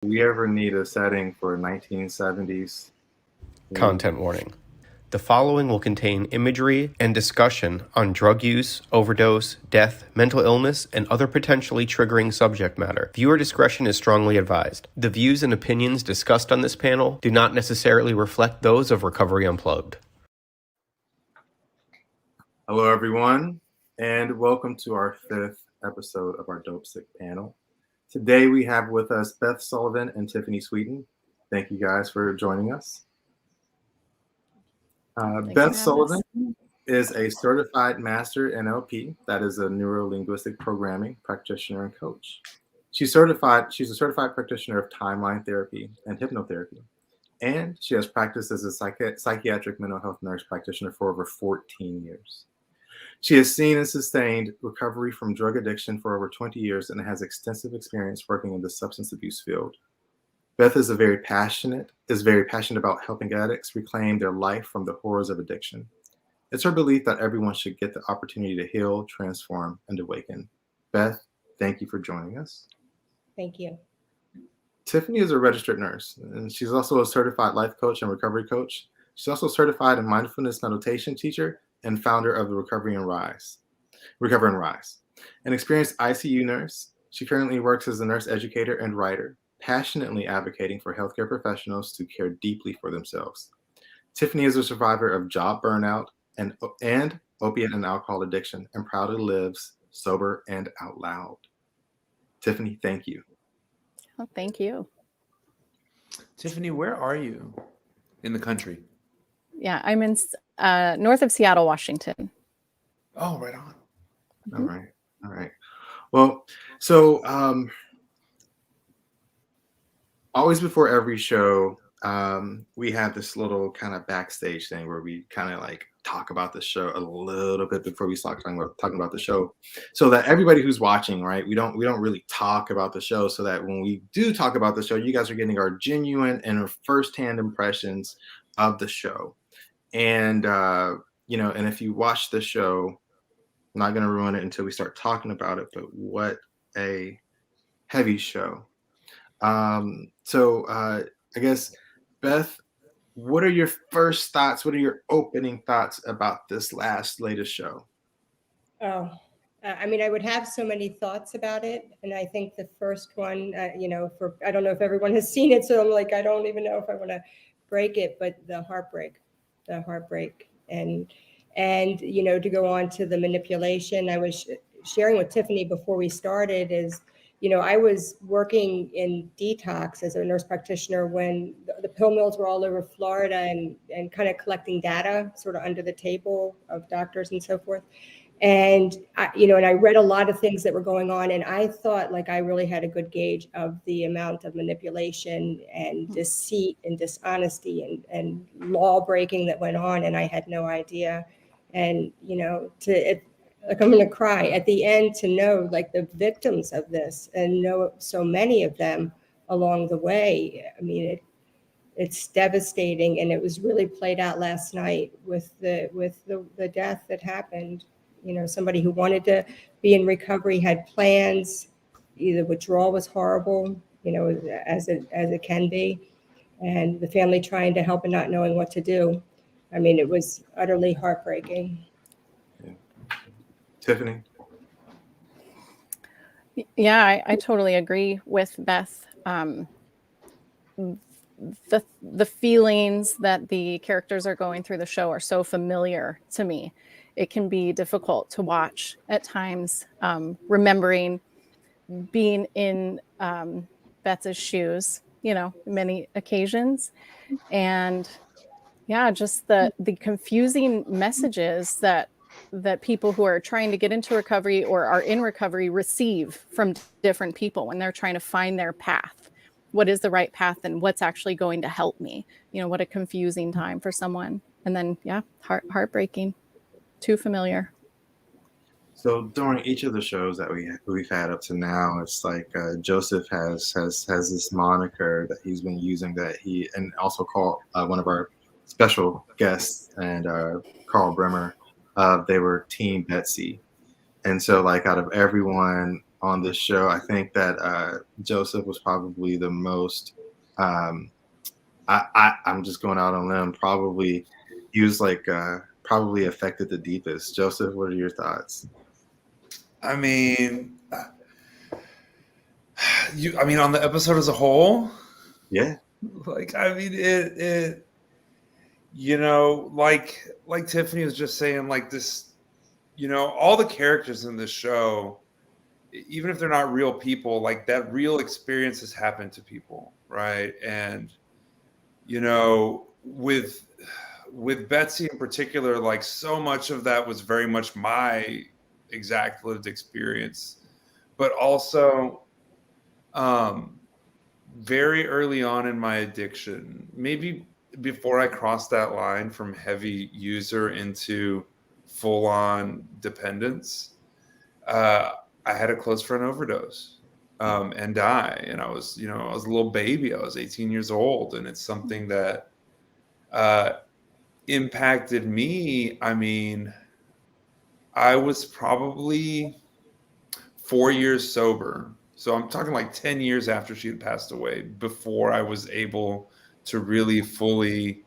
We ever need a setting for 1970s? Content warning. The following will contain imagery and discussion on drug use, overdose, death, mental illness, and other potentially triggering subject matter. Viewer discretion is strongly advised. The views and opinions discussed on this panel do not necessarily reflect those of Recovery Unplugged. Hello, everyone, and welcome to our 5th episode of our Dopesick panel. Today we have with us Beth Sullivan and Tiffany Swedeen. Thank you guys for joining us. Beth Sullivan is a certified master NLP, that is a neuro-linguistic programming practitioner and coach. She's a certified practitioner of timeline therapy and hypnotherapy, and she has practiced as a psychiatric mental health nurse practitioner for over 14 years. She has seen and sustained recovery from drug addiction for over 20 years and has extensive experience working in the substance abuse field. Beth is very passionate about helping addicts reclaim their life from the horrors of addiction. It's her belief that everyone should get the opportunity to heal, transform, and awaken. Beth, thank you for joining us. Thank you. Tiffany is a registered nurse, and she's also a certified life coach and recovery coach. She's also certified a mindfulness meditation teacher and founder of the Recover and Rise. An experienced ICU nurse, she currently works as a nurse educator and writer, passionately advocating for healthcare professionals to care deeply for themselves. Tiffany is a survivor of job burnout and opiate and alcohol addiction, and proudly lives sober and out loud. Tiffany, thank you. Oh, thank you. Tiffany, where are you in the country? Yeah, I'm in north of Seattle, Washington. Oh, right on. Mm-hmm. All right. Well, so always before every show, we have this little kind of backstage thing where we kind of like talk about the show a little bit before we start talking about the show, so that everybody who's watching, right, we don't really talk about the show, so that when we do talk about the show, you guys are getting our genuine and firsthand impressions of the show. And and if you watch the show, I'm not going to ruin it until we start talking about it, but what a heavy show. So I guess, Beth, what are your first thoughts? What are your opening thoughts about this latest show? Oh, I mean, I would have so many thoughts about it. And I think the first one, I don't know if everyone has seen it, so I'm like, I don't even know if I want to break it, but the heartbreak and to go on to the manipulation. I was sharing with Tiffany before we started is, I was working in detox as a nurse practitioner when the pill mills were all over Florida and kind of collecting data sort of under the table of doctors and so forth. And I read a lot of things that were going on, and I thought like I really had a good gauge of the amount of manipulation and deceit and dishonesty and law breaking that went on, and I had no idea. And like I'm going to cry at the end to know like the victims of this and know so many of them along the way. I mean, it's devastating, and it was really played out last night with the death that happened. Somebody who wanted to be in recovery had plans. The withdrawal was horrible, as it can be, and the family trying to help and not knowing what to do. I mean, it was utterly heartbreaking. Yeah. Tiffany? Yeah, I totally agree with Beth. The feelings that the characters are going through the show are so familiar to me. It can be difficult to watch at times, remembering being in Beth's shoes, many occasions. And yeah, just the confusing messages that people who are trying to get into recovery or are in recovery receive from different people when they're trying to find their path. What is the right path and what's actually going to help me? What a confusing time for someone. And then, yeah, heartbreaking. Too familiar. So during each of the shows that we've had up to now, it's like Joseph has this moniker that he's been using and also called one of our special guests and Carl Bremer. They were Team Betsy, and so like out of everyone on this show. I think that Joseph was probably the most. I'm just going out on them. Probably he was like probably affected the deepest. Joseph, what are your thoughts? I mean, on the episode as a whole, Yeah. like, I mean, it you know, like Tiffany was just saying, like this, you know, all the characters in this show, even if they're not real people, like that real experience has happened to people, right? And you know, with Betsy in particular, like so much of that was very much my exact lived experience, but also very early on in my addiction, maybe before I crossed that line from heavy user into full on dependence, I had a close friend overdose and die. And I was a little baby. I was 18 years old. And it's something that impacted me. I mean, I was probably 4 years sober. So I'm talking like 10 years after she had passed away before I was able to really fully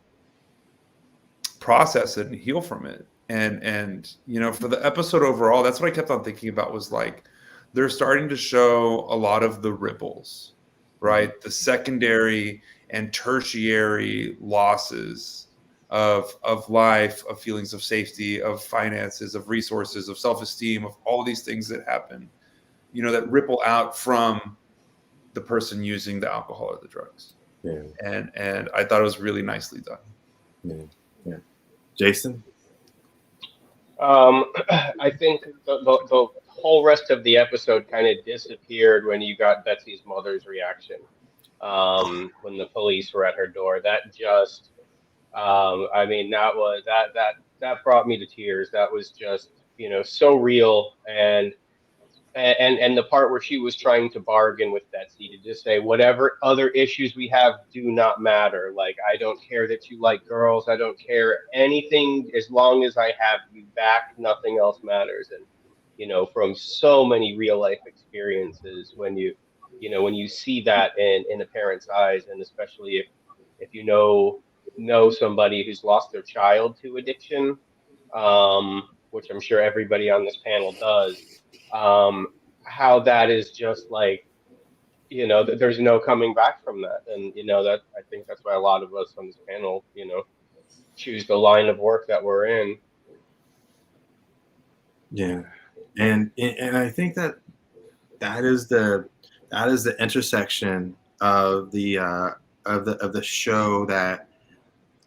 process it and heal from it. And you know, for the episode overall, that's what I kept on thinking about, was like they're starting to show a lot of the ripples, right? The secondary and tertiary losses of life, of feelings of safety, of finances, of resources, of self-esteem, of all these things that happen, you know, that ripple out from the person using the alcohol or the drugs. Yeah. And I thought it was really nicely done. Yeah. Yeah. Jason? I think the whole rest of the episode kind of disappeared when you got Betsy's mother's reaction. When the police were at her door, that just, I mean, that brought me to tears. That was just, you know, so real. And the part where she was trying to bargain with Betsy to just say, whatever other issues we have do not matter. Like, I don't care that you like girls. I don't care anything. As long as I have you back, nothing else matters. And, you know, from so many real life experiences, when you see that in a parent's eyes, and especially if you know somebody who's lost their child to addiction, which I'm sure everybody on this panel does, how that is just like, you know, there's no coming back from that. And, you know, that I think that's why a lot of us on this panel, you know, choose the line of work that we're in. Yeah. And I think that is the intersection of the show that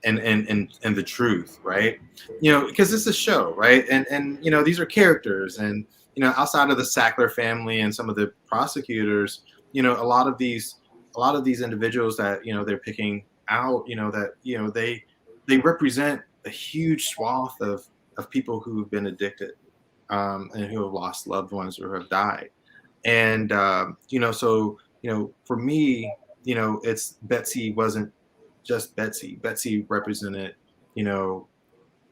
and the truth, right? You know, because it's a show, right? And you know, these are characters, and you know, outside of the Sackler family and some of the prosecutors, you know, a lot of these individuals that, you know, they're picking out, you know, that, you know, they represent a huge swath of people who've been addicted, and who have lost loved ones or have died. And you know, so, you know, for me, you know, it's Betsy wasn't just Betsy. Betsy represented, you know,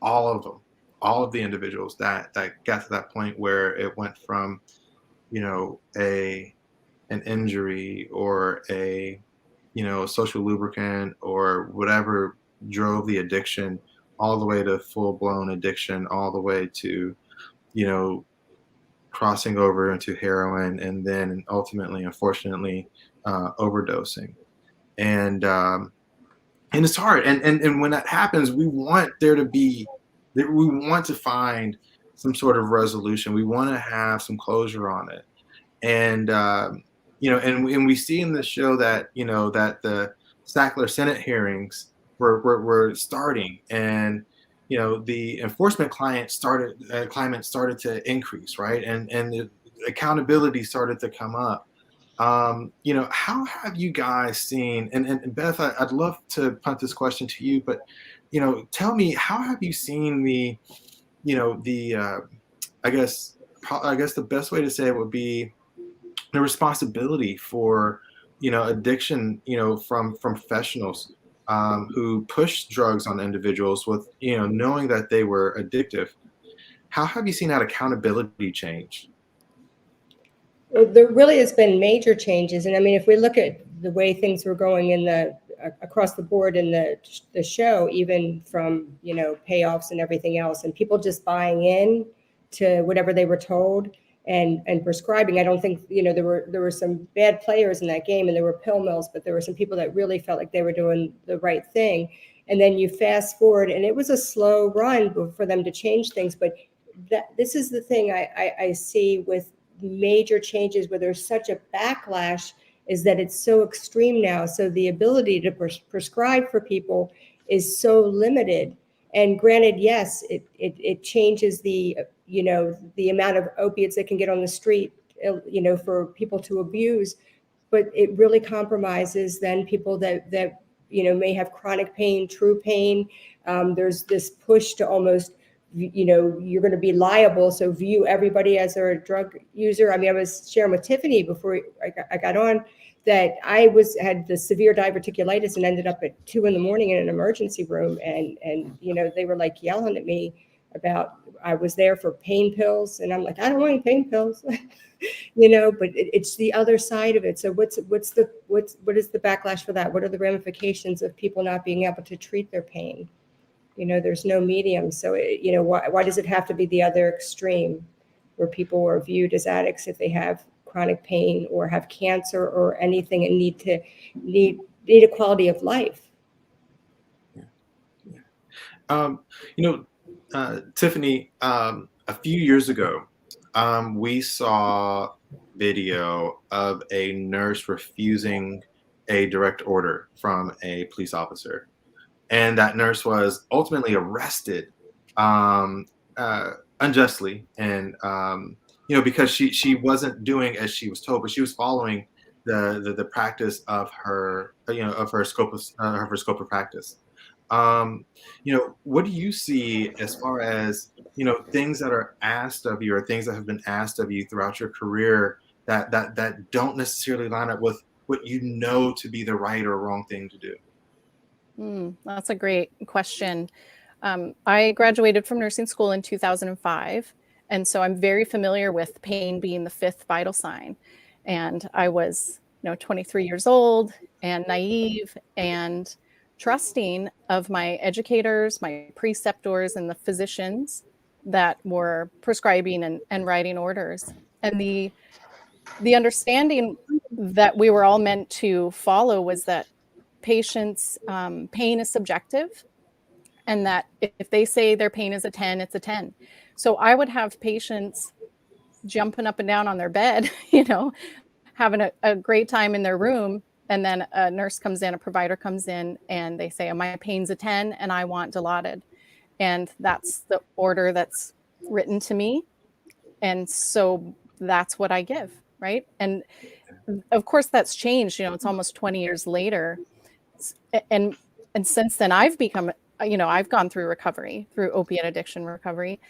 all of them, all of the individuals that got to that point where it went from, you know, an injury or a, you know, social lubricant or whatever drove the addiction, all the way to full blown addiction, all the way to, you know, crossing over into heroin, and then ultimately, unfortunately, overdosing. And it's hard. And when that happens, we want to find some sort of resolution. We want to have some closure on it. And you know, and we see in the show that, you know, that the Sackler Senate hearings were starting, and you know, the enforcement climate started to increase, right? And the accountability started to come up. You know, how have you guys seen, and Beth, I'd love to punt this question to you, but, you know, tell me, how have you seen the, you know, the, I guess the best way to say it would be the responsibility for, you know, addiction, you know, from professionals, who push drugs on individuals with, you know, knowing that they were addictive. How have you seen that accountability change? Well, there really has been major changes. And I mean, if we look at the way things were going in the across the board in the show, even from, you know, payoffs and everything else, and people just buying in to whatever they were told and prescribing. I don't think, you know, there were some bad players in that game and there were pill mills, but there were some people that really felt like they were doing the right thing. And then you fast forward, and it was a slow run for them to change things. But this is the thing I see with major changes where there's such a backlash, is that it's so extreme now. So the ability to prescribe for people is so limited. And granted, yes, it changes the, you know, the amount of opiates that can get on the street, you know, for people to abuse, but it really compromises then people that you know, may have chronic pain, true pain. There's this push to almost, you know, you're going to be liable, so view everybody as a drug user. I mean, I was sharing with Tiffany before I got on that I had the severe diverticulitis and ended up at 2 a.m. in an emergency room, and you know, they were like yelling at me about I was there for pain pills, and I'm like, I don't want any pain pills. You know, but it's the other side of it. So what is the backlash for that? What are the ramifications of people not being able to treat their pain? You know, there's no medium. So, you know, why does it have to be the other extreme where people are viewed as addicts if they have chronic pain or have cancer or anything and need a quality of life? You know, Tiffany, a few years ago, we saw video of a nurse refusing a direct order from a police officer. And that nurse was ultimately arrested unjustly. And, you know, because she wasn't doing as she was told, but she was following the practice of her, you know, of her scope of practice. You know, what do you see as far as, you know, things that are asked of you or things that have been asked of you throughout your career that don't necessarily line up with what you know to be the right or wrong thing to do? That's a great question. I graduated from nursing school in 2005. And so I'm very familiar with pain being the 5th vital sign. And I was, you know, 23 years old and naive and trusting of my educators, my preceptors, and the physicians that were prescribing and writing orders. And the understanding that we were all meant to follow was that patients' pain is subjective, and that if they say their pain is a 10, it's a 10. So I would have patients jumping up and down on their bed, you know, having a great time in their room. And then a nurse comes in, a provider comes in, and they say, oh, my pain's a 10 and I want Dilaudid. And that's the order that's written to me. And so that's what I give, right? And of course that's changed, you know, it's almost 20 years later. And since then I've become, you know, I've gone through recovery, through opiate addiction recovery.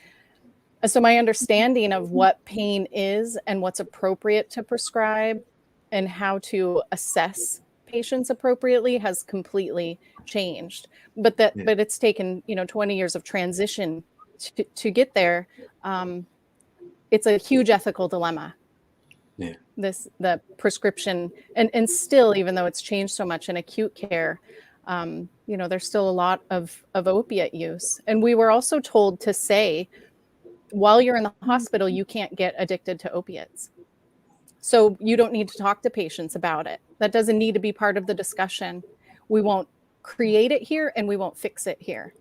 So my understanding of what pain is and what's appropriate to prescribe and how to assess patients appropriately has completely changed. But it's taken, you know, 20 years of transition to get there. It's a huge ethical dilemma. Yeah. The prescription and still, even though it's changed so much in acute care, you know, there's still a lot of opiate use. And we were also told to say, while you're in the hospital, you can't get addicted to opiates. So you don't need to talk to patients about it. That doesn't need to be part of the discussion. We won't create it here and we won't fix it here.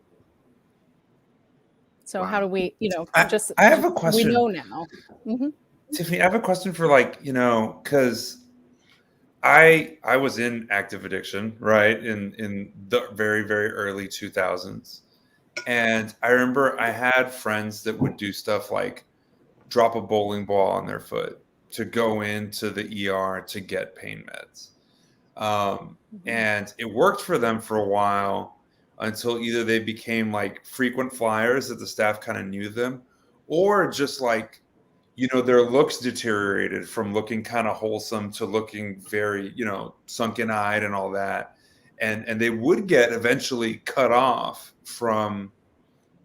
So Wow. how do we, you know, I have a question. We know now. Mm-hmm. Tiffany, I have a question for, like, you know, because I was in active addiction, right, in the very, very early 2000s. And I remember I had friends that would do stuff like drop a bowling ball on their foot to go into the ER to get pain meds. And it worked for them for a while until either they became like frequent flyers that the staff kind of knew them, or just like, you know, their looks deteriorated from looking kind of wholesome to looking very, you know, sunken eyed and all that. And they would get eventually cut off from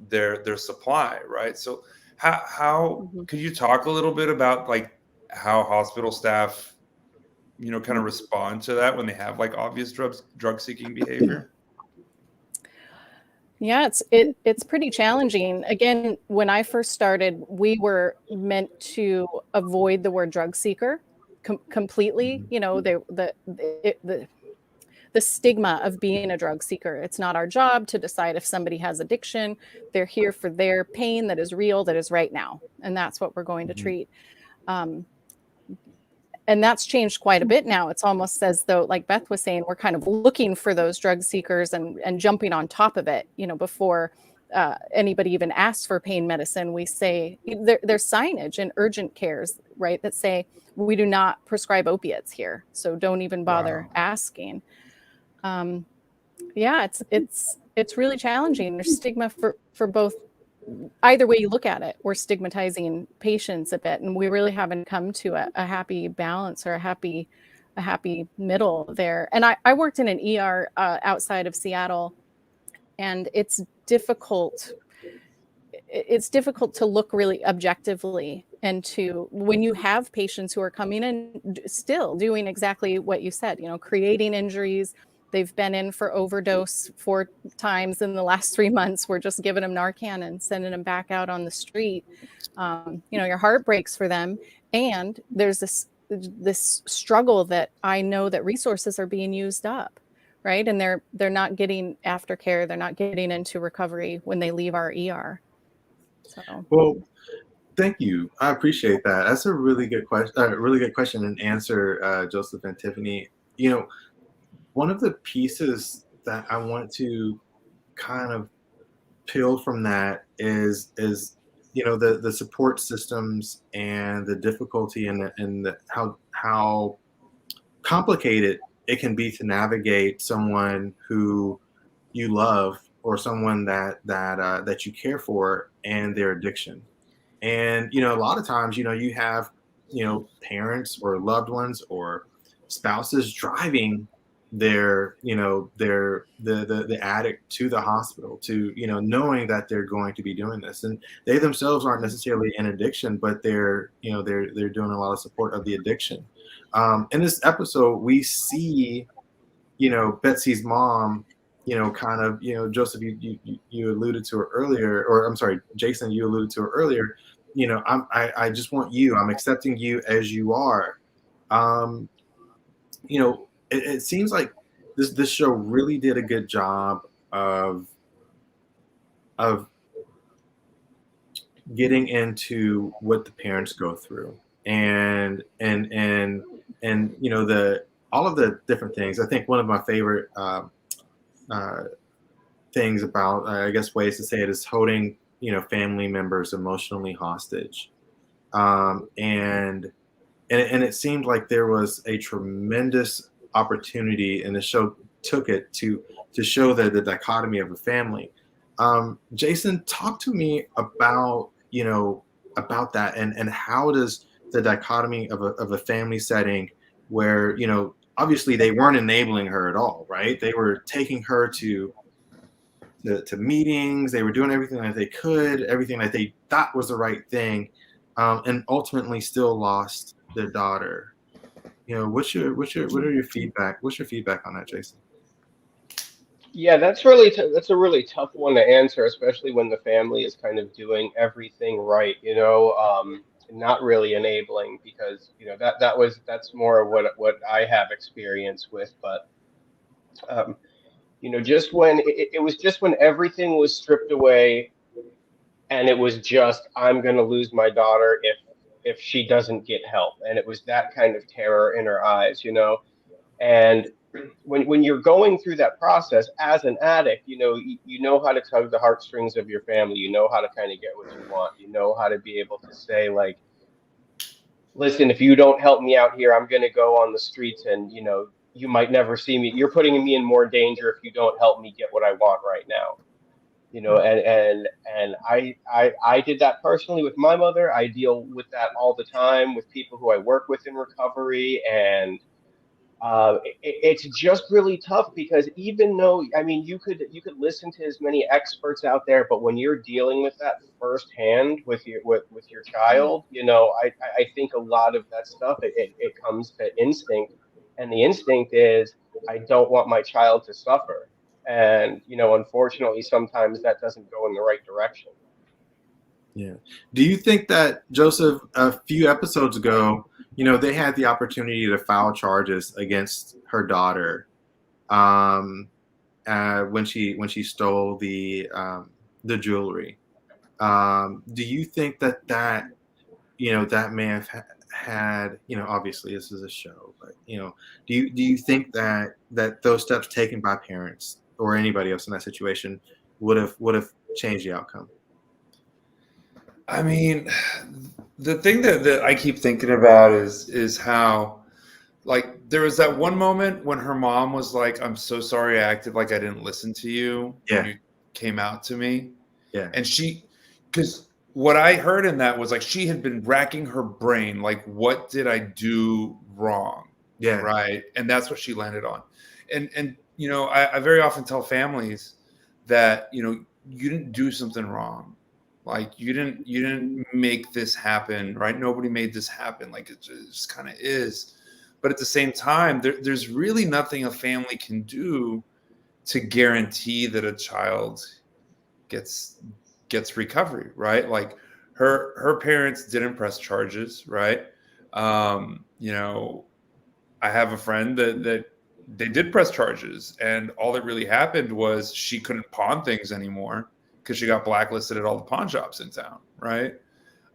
their supply, right? So how could you talk a little bit about like how hospital staff, you know, kind of respond to that when they have like obvious drug seeking behavior? Yeah, it's pretty challenging. Again, when I first started, we were meant to avoid the word drug seeker completely. You know, the stigma of being a drug seeker. It's not our job to decide if somebody has addiction. They're here for their pain that is real, that is right now, and that's what we're going to treat. And that's changed quite a bit now. It's almost as though, like Beth was saying, we're kind of looking for those drug seekers and jumping on top of it, you know, before anybody even asks for pain medicine. We say there's signage in urgent cares, right, that say we do not prescribe opiates here, so don't even bother asking. Yeah, it's really challenging. There's stigma for both. Either way you look at it, we're stigmatizing patients a bit, and we really haven't come to a happy balance or a happy middle there. And I worked in an ER outside of Seattle, and it's difficult to look really objectively into when you have patients who are coming in still doing exactly what you said, you know, creating injuries. They've been in for overdose 4 times in the last 3 months. We're just giving them Narcan and sending them back out on the street. You know, your heart breaks for them. And there's this struggle that I know that resources are being used up, right? And they're not getting aftercare. They're not getting into recovery when they leave our ER. So. Well, thank you. I appreciate that. That's a really good question and answer, Joseph and Tiffany. You know, one of the pieces that I want to kind of peel from that is you know the support systems and the difficulty and how complicated it can be to navigate someone who you love or someone that you care for and their addiction. And you know, a lot of times, you know, you have, you know, parents or loved ones or spouses driving their, you know, the addict to the hospital, to, you know, knowing that they're going to be doing this, and they themselves aren't necessarily in addiction, but they're, you know, they're doing a lot of support of the addiction. In this episode, we see, you know, Betsy's mom, you know, kind of, you know, Joseph, you alluded to her earlier, or I'm sorry, Jason, you alluded to her earlier. You know, I just want you. I'm accepting you as you are. You know, it seems like this show really did a good job of getting into what the parents go through, and you know, the all of the different things. I think one of my favorite things about, I guess, ways to say it, is holding, you know, family members emotionally hostage. And it seemed like there was a tremendous opportunity, and the show took it to show the dichotomy of a family. Jason, talk to me about, you know, about that, and how does the dichotomy of a family setting where, you know, obviously they weren't enabling her at all, right? They were taking her to meetings. They were doing everything that they could, everything that they thought was the right thing, and ultimately still lost their daughter. You know, what are your feedback? What's your feedback on that, Jason? Yeah, that's that's a really tough one to answer, especially when the family is kind of doing everything right, you know, not really enabling, because you know that's more of what I have experience with. But you know, just when it was just when everything was stripped away, and it was just, I'm going to lose my daughter if she doesn't get help, and it was that kind of terror in her eyes, you know. And when you're going through that process as an addict, you know, you know how to tug the heartstrings of your family, you know how to kind of get what you want, you know how to be able to say, like, listen, if you don't help me out here, I'm going to go on the streets, and you know, you might never see me. You're putting me in more danger if you don't help me get what I want right now. You know, and I did that personally with my mother. I deal with that all the time with people who I work with in recovery, and it's just really tough because even though, I mean, you could listen to as many experts out there, but when you're dealing with that firsthand with your child, I think a lot of that stuff, it comes to instinct, and the instinct is I don't want my child to suffer, and unfortunately sometimes that doesn't go in the right direction. Yeah. Do you think that, Joseph, a few episodes ago, they had the opportunity to file charges against her daughter when she stole the jewelry? Do you think that that may have had, obviously this is a show, but do you think that those steps taken by parents or anybody else in that situation would have changed the outcome? I mean, the thing that I keep thinking about is how, like, there was that one moment when her mom was like, "I'm so sorry I acted like I didn't listen to you when Yeah. you came out to me." Yeah. And because what I heard in that was like she had been racking her brain, like, what did I do wrong? Yeah. Right. And that's what she landed on. And I very often tell families that, you didn't do something wrong. Like you didn't make this happen, right? Nobody made this happen. Like it just kind of is. But at the same time, there's really nothing a family can do to guarantee that a child gets recovery, right? Like her parents didn't press charges, right? I have a friend that they did press charges, and all that really happened was she couldn't pawn things anymore because she got blacklisted at all the pawn shops in town, right?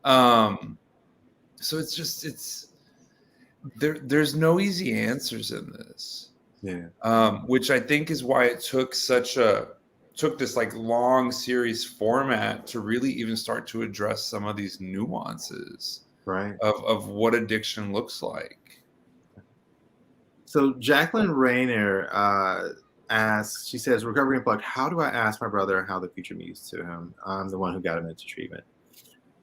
So it's there's no easy answers in this. Yeah. Which I think is why it took this like long series format to really even start to address some of these nuances Right. of what addiction looks like. So Jacqueline Rayner asks, she says, Recovery Unplugged, how do I ask my brother how the future means to him? I'm the one who got him into treatment.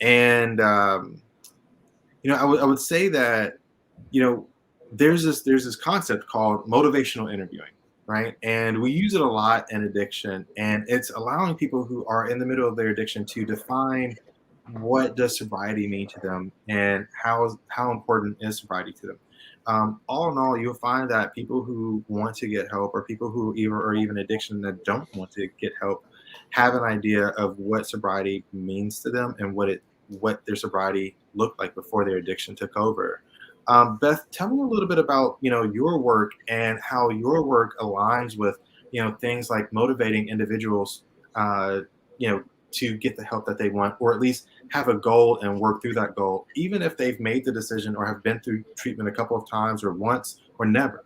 And, I would say that, there's this concept called motivational interviewing, right? And we use it a lot in addiction, and it's allowing people who are in the middle of their addiction to define what does sobriety mean to them and how important is sobriety to them. All in all, you'll find that people who want to get help or people who even addiction that don't want to get help have an idea of what sobriety means to them and what their sobriety looked like before their addiction took over. Beth, tell me a little bit about your work and how your work aligns with things like motivating individuals to get the help that they want, or at least have a goal and work through that goal, even if they've made the decision or have been through treatment a couple of times or once or never.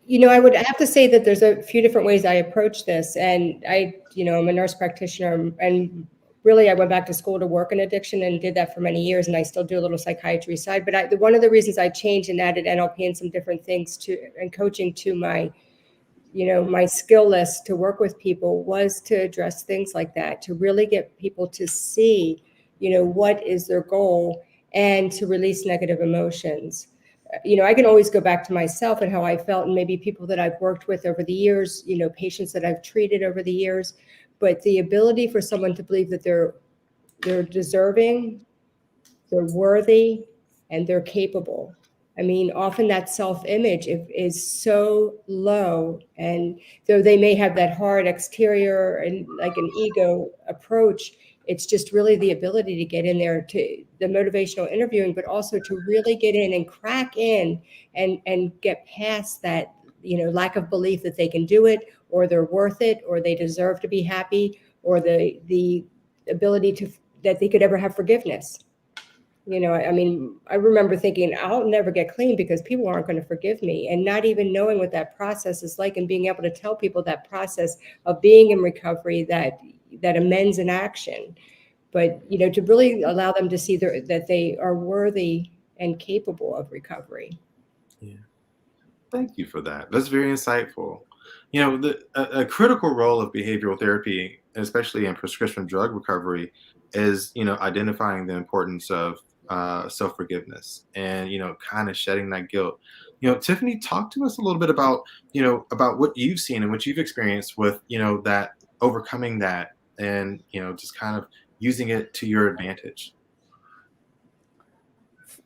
I would have to say that there's a few different ways I approach this. And I'm a nurse practitioner, and really I went back to school to work in addiction and did that for many years. And I still do a little psychiatry side. But one of the reasons I changed and added NLP and some different things and coaching to my skill list to work with people was to address things like that, to really get people to see, what is their goal and to release negative emotions. I can always go back to myself and how I felt and maybe people that I've worked with over the years, patients that I've treated over the years, but the ability for someone to believe that they're deserving, they're worthy, and they're capable. I mean, often that self-image is so low, and though they may have that hard exterior and like an ego approach, it's just really the ability to get in there to the motivational interviewing, but also to really get in and crack in and get past that, lack of belief that they can do it, or they're worth it, or they deserve to be happy, or the ability that they could ever have forgiveness. I mean, I remember thinking, I'll never get clean because people aren't going to forgive me, and not even knowing what that process is like and being able to tell people that process of being in recovery, that amends in action. But, to really allow them to see that they are worthy and capable of recovery. Yeah. Thank you for that. That's very insightful. A critical role of behavioral therapy, especially in prescription drug recovery, is identifying the importance of self-forgiveness and, kind of shedding that guilt. Tiffany, talk to us a little bit about, about what you've seen and what you've experienced with, that overcoming that and, just kind of using it to your advantage.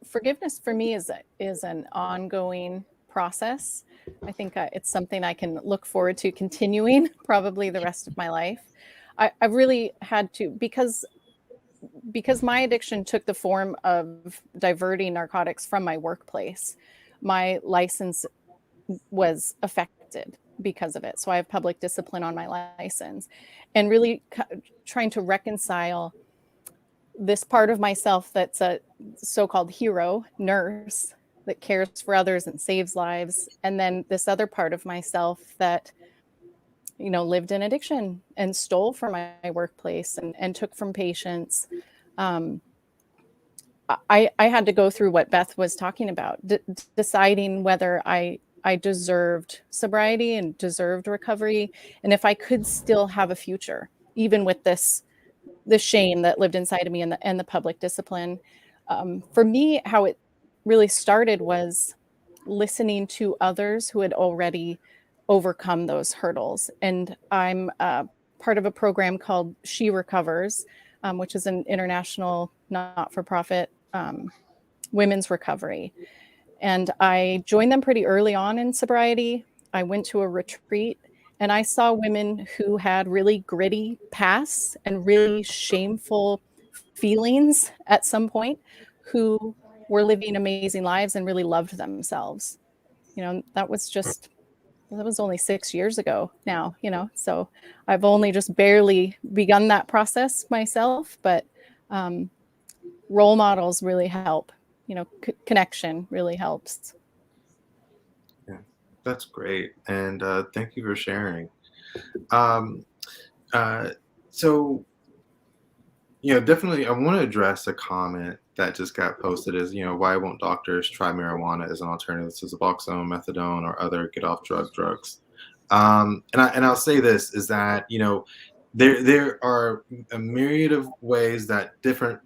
Forgiveness for me is an ongoing process. I think it's something I can look forward to continuing probably the rest of my life. I really had to, because my addiction took the form of diverting narcotics from my workplace. My license was affected because of it. So I have public discipline on my license, and really trying to reconcile this part of myself that's a so-called hero nurse that cares for others and saves lives, and then this other part of myself that lived in addiction and stole from my workplace and took from patients. I had to go through what Beth was talking about, deciding whether I deserved sobriety and deserved recovery, and if I could still have a future even with this shame that lived inside of me and the public discipline. For me, how it really started was listening to others who had already overcome those hurdles. And I'm part of a program called She Recovers, which is an international not-for-profit women's recovery. And I joined them pretty early on in sobriety. I went to a retreat and I saw women who had really gritty pasts and really shameful feelings at some point who were living amazing lives and really loved themselves. That was only 6 years ago now, so I've only just barely begun that process myself, but role models really help. Connection really helps. That's great. And thank you for sharing. So, definitely I want to address a comment that just got posted is, why won't doctors try marijuana as an alternative to Suboxone, methadone, or other get off drugs? And I'll say this is that, there are a myriad of ways that different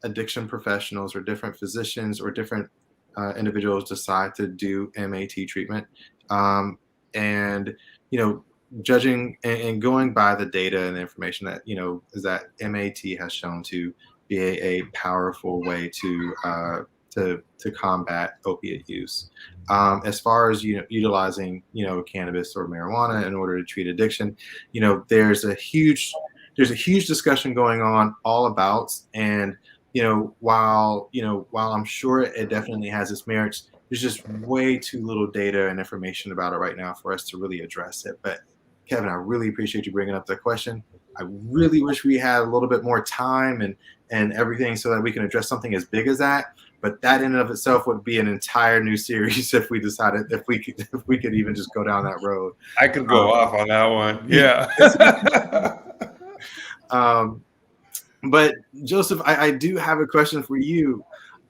addiction professionals or different physicians or different individuals decide to do MAT treatment. And, judging and going by the data and the information that, is that MAT has shown to be a powerful way to combat opiate use. As far as, utilizing, cannabis or marijuana in order to treat addiction, there's a huge discussion going on all about, and while I'm sure it definitely has its merits, there's just way too little data and information about it right now for us to really address it. But Kevin, I really appreciate you bringing up that question. I really wish we had a little bit more time and everything so that we can address something as big as that. But that in and of itself would be an entire new series if we decided if we could even just go down that road. I could go off on that one. Yeah. But Joseph, I do have a question for you.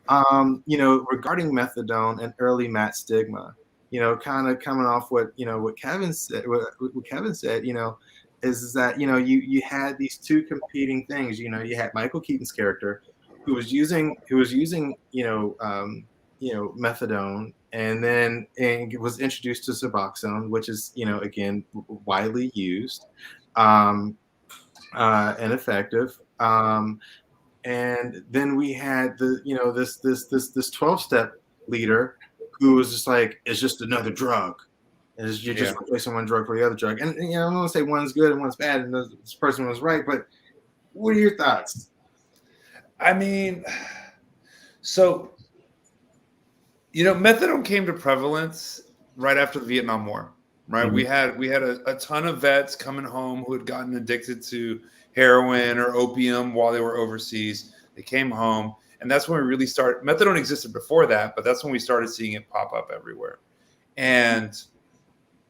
Regarding methadone and early MAT stigma, kind of coming off what Kevin said. What Kevin said, is that you had these two competing things. You had Michael Keaton's character, who was using methadone, and then was introduced to Suboxone, which is again widely used and effective. And then we had this 12-step leader who was just like, it's just another drug. You're just replacing one drug for the other drug. And I'm not gonna say one's good and one's bad, and this person was right, but what are your thoughts? I mean, so methadone came to prevalence right after the Vietnam War, right? Mm-hmm. We had a ton of vets coming home who had gotten addicted to heroin or opium while they were overseas. They came home, and that's when we really started. Methadone existed before that, but that's when we started seeing it pop up everywhere. And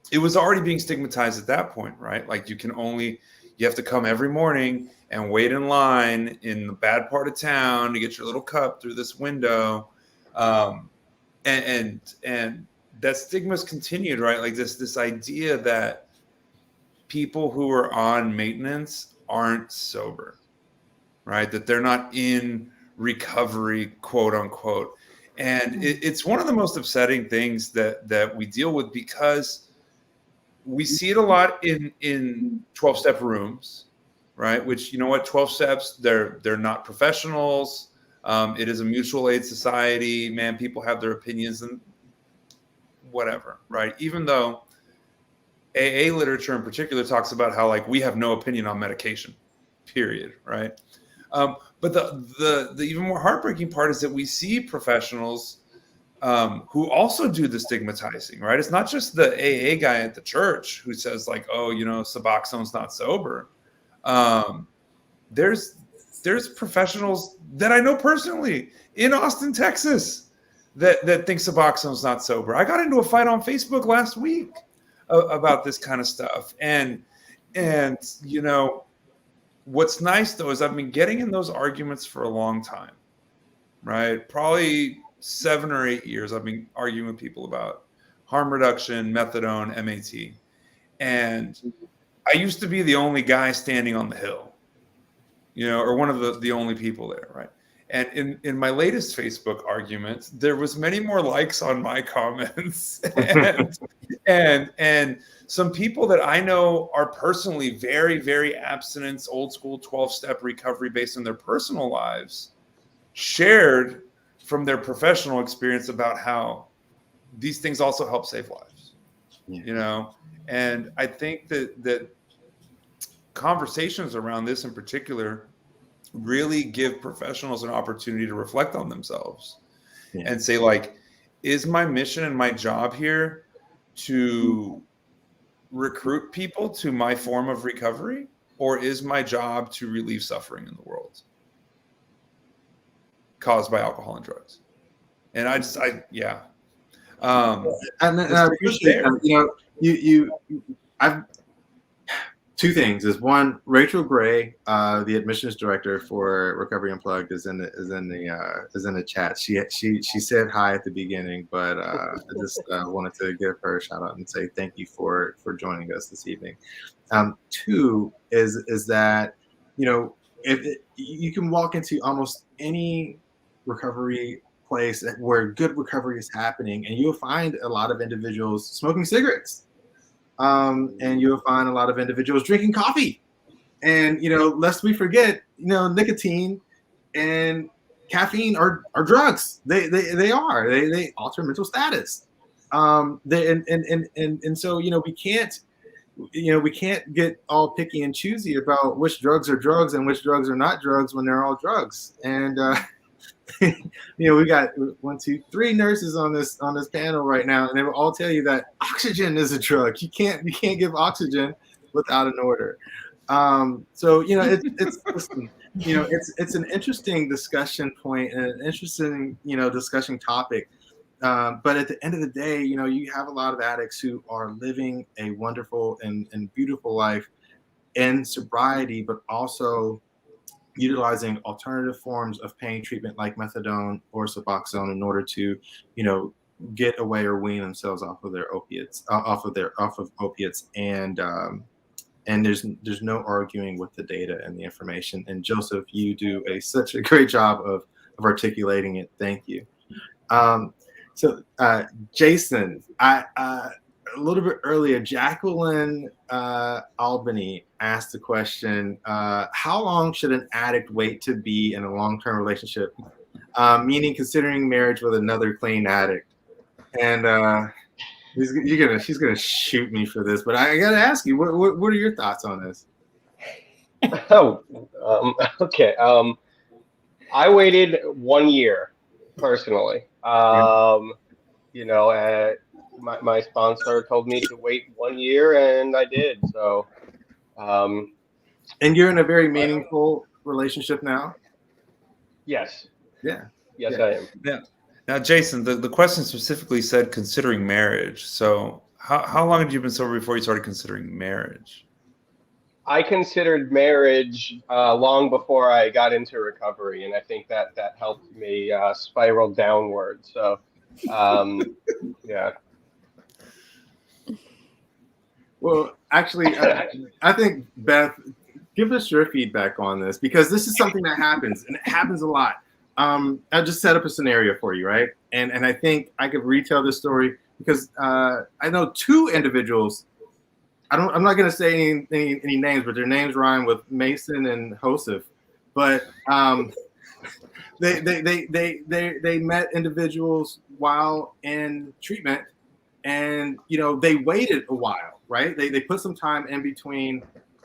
it was already being stigmatized at that point, right? Like you have to come every morning and wait in line in the bad part of town to get your little cup through this window. And that stigma's continued, right? Like this idea that people who are on maintenance aren't sober, right? That they're not in recovery, quote unquote. And it's one of the most upsetting things that we deal with, because we see it a lot in 12-step rooms, right? Which, you know what, 12 steps, they're not professionals. It is a mutual aid society. Man, people have their opinions and whatever, right? Even though AA literature in particular talks about how, like, we have no opinion on medication, period, right? But the even more heartbreaking part is that we see professionals who also do the stigmatizing, right? It's not just the AA guy at the church who says, like, oh, you know, Suboxone's not sober. There's professionals that I know personally in Austin, Texas, that think Suboxone's not sober. I got into a fight on Facebook last week about this kind of stuff. And you know, what's nice though is I've been getting in those arguments for a long time, right? Probably 7 or 8 years I've been arguing with people about harm reduction, methadone, MAT. And I used to be the only guy standing on the hill, you know, or one of the only people there, right? And in my latest Facebook argument, there was many more likes on my comments and some people that I know are personally very, very abstinence, old school 12-step recovery based on their personal lives, shared from their professional experience about how these things also help save lives, you know? And I think that conversations around this in particular really give professionals an opportunity to reflect on themselves and say, like, is my mission and my job here to recruit people to my form of recovery, or is my job to relieve suffering in the world caused by alcohol and drugs? And I appreciate that. You know, I've two things. Is one, Rachel Gray, the admissions director for Recovery Unplugged, is in the chat. She said hi at the beginning, but I just wanted to give her a shout out and say thank you for joining us this evening. Two is that, you know, you can walk into almost any recovery place where good recovery is happening, and you'll find a lot of individuals smoking cigarettes. And you'll find a lot of individuals drinking coffee. And, you know, lest we forget, you know, nicotine and caffeine are drugs. They alter mental status. And so, you know, we can't get all picky and choosy about which drugs are drugs and which drugs are not drugs when they're all drugs. And you know, we got 1, 2, 3 nurses on this panel right now, and they will all tell you that oxygen is a drug. You can't give oxygen without an order. So, you know, it's an interesting discussion point and an interesting, you know, discussion topic. But at the end of the day, you know, you have a lot of addicts who are living a wonderful and beautiful life in sobriety, but also utilizing alternative forms of pain treatment like methadone or Suboxone in order to, you know, get away or wean themselves off of their opiates, off of opiates. And there's no arguing with the data and the information. And Joseph, you do such a great job of articulating it. Thank you. So Jason, a little bit earlier, Jacqueline Albany asked the question, how long should an addict wait to be in a long-term relationship? Meaning considering marriage with another clean addict. And she's gonna shoot me for this, but I gotta ask you, what are your thoughts on this? Okay. I waited 1 year personally. You know, my sponsor told me to wait 1 year, and I did. So, and you're in a very meaningful relationship now? Yes. Yeah. Yes, yeah. I am. Yeah. Now, Jason, the question specifically said considering marriage. So how long had you been sober before you started considering marriage? I considered marriage long before I got into recovery, and I think that helped me spiral downward. So, yeah. Well, actually, I think, Beth, give us your feedback on this, because this is something that happens, and it happens a lot. I'll just set up a scenario for you, right? And I think I could retell this story because I know two individuals. I'm not going to say any names, but their names rhyme with Mason and Joseph. But they met individuals while in treatment, and they waited a while, right? They put some time in between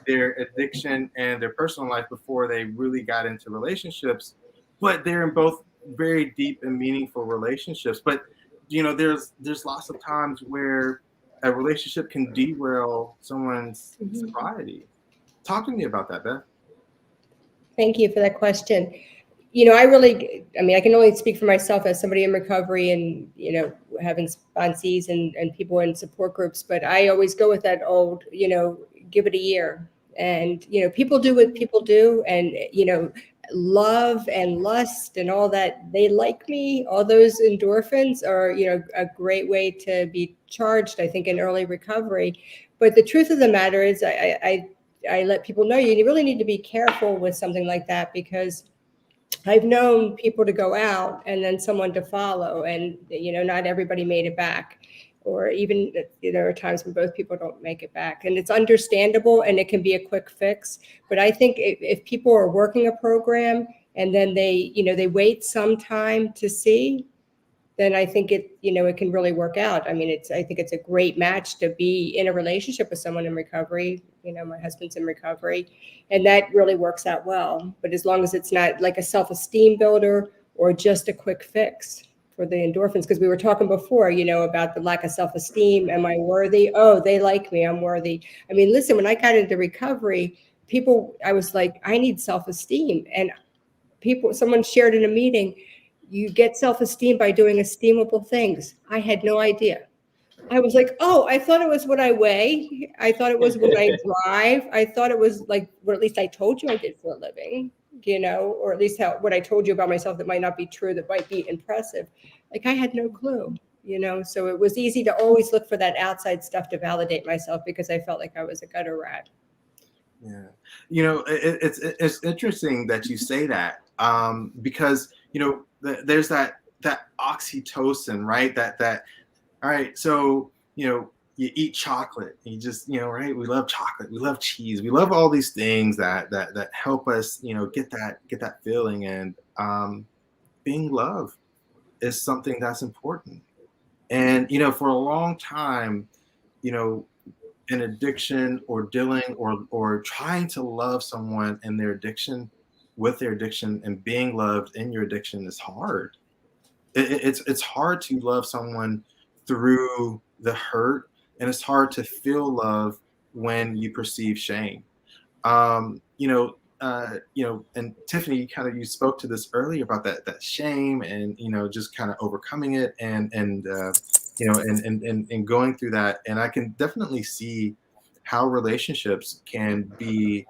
their addiction and their personal life before they really got into relationships. But they're in both very deep and meaningful relationships. But there's lots of times where a relationship can derail someone's sobriety. Talk to me about that, Beth. Thank you for that question. I can only speak for myself as somebody in recovery and, having sponsees and people in support groups, but I always go with that old, give it a year. And, people do what people do, and, love and lust and all that, they like me, all those endorphins are, a great way to be charged, I think, in early recovery. But the truth of the matter is I let people know you really need to be careful with something like that, because I've known people to go out and then someone to follow, and not everybody made it back, or even there are times when both people don't make it back, and it's understandable and it can be a quick fix. But I think if people are working a program and then they wait some time to see, then I think it can really work out. I think it's a great match to be in a relationship with someone in recovery. My husband's in recovery, and that really works out well. But as long as it's not like a self-esteem builder or just a quick fix for the endorphins, because we were talking before, about the lack of self-esteem. Am I worthy? Oh, they like me, I'm worthy. Listen, when I got into recovery, I was like, I need self-esteem. And someone shared in a meeting, you get self-esteem by doing esteemable things. I had no idea. I was like, oh, I thought it was what I weigh. I thought it was what I drive. I thought it was like what at least I told you I did for a living, or at least what I told you about myself that might not be true, that might be impressive. Like, I had no clue, so it was easy to always look for that outside stuff to validate myself, because I felt like I was a gutter rat. Yeah. It's interesting that you say that, because, there's that oxytocin, right? That, all right. So, you eat chocolate, you just, right. We love chocolate. We love cheese. We love all these things that help us, get that feeling. And, being loved is something that's important. And, for a long time, an addiction or dealing or trying to love someone in their addiction, with their addiction, and being loved in your addiction is hard. It's hard to love someone through the hurt, and it's hard to feel love when you perceive shame. And Tiffany, you spoke to this earlier about that shame, and just kind of overcoming it, and going through that. And I can definitely see how relationships can be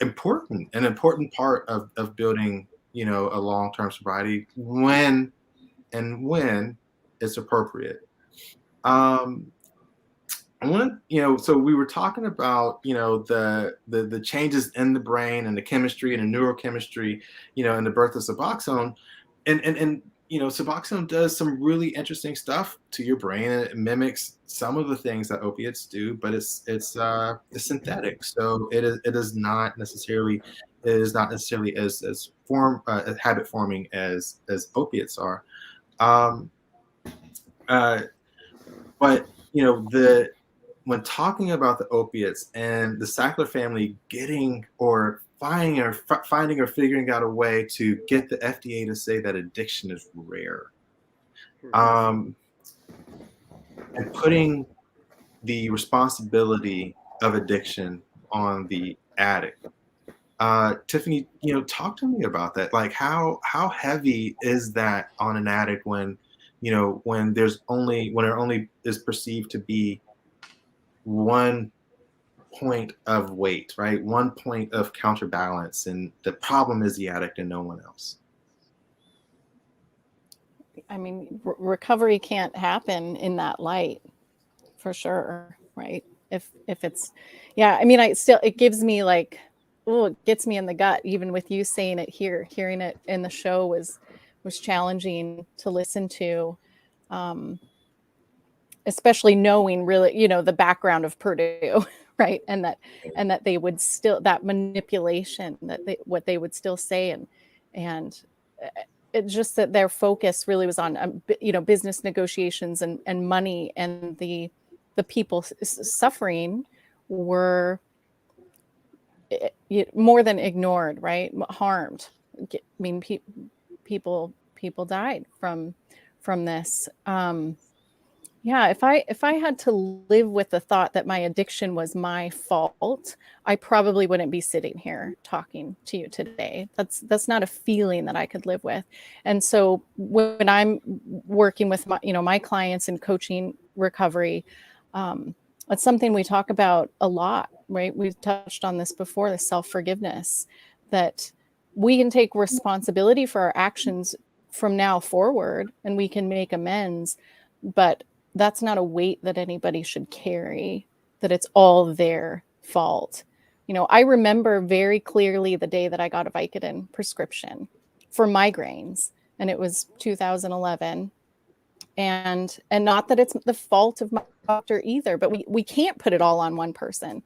an important part of building, a long-term sobriety when it's appropriate. I want so we were talking about, the changes in the brain and the chemistry and the neurochemistry, and the birth of Suboxone, and Suboxone does some really interesting stuff to your brain, and it mimics some of the things that opiates do, but it's synthetic, so it is not necessarily as habit forming as opiates are. But when talking about the opiates and the Sackler family finding or figuring out a way to get the FDA to say that addiction is rare, and putting the responsibility of addiction on the addict. Tiffany, talk to me about that. Like, how heavy is that on an addict when there only is perceived to be one point of weight, right? One point of counterbalance, and the problem is the addict and no one else. Recovery can't happen in that light, for sure, right? If it's, it gives me it gets me in the gut, even with you saying it here. Hearing it in the show was was challenging to listen to, especially knowing really, you know, the background of Purdue, right? And that they would still, that manipulation, what they would still say, and it's just that their focus really was on, you know, business negotiations and money, and the people suffering were more than ignored, right? Harmed. I mean, people died from this. Yeah, if I had to live with the thought that my addiction was my fault, I probably wouldn't be sitting here talking to you today. That's not a feeling that I could live with. And so when I'm working with my clients and coaching recovery, that's something we talk about a lot, right? We've touched on this before, the self-forgiveness, that we can take responsibility for our actions from now forward and we can make amends, but that's not a weight that anybody should carry, that it's all their fault. You know, I remember very clearly the day that I got a Vicodin prescription for migraines, and it was 2011. And not that it's the fault of my doctor either, but we can't put it all on one person.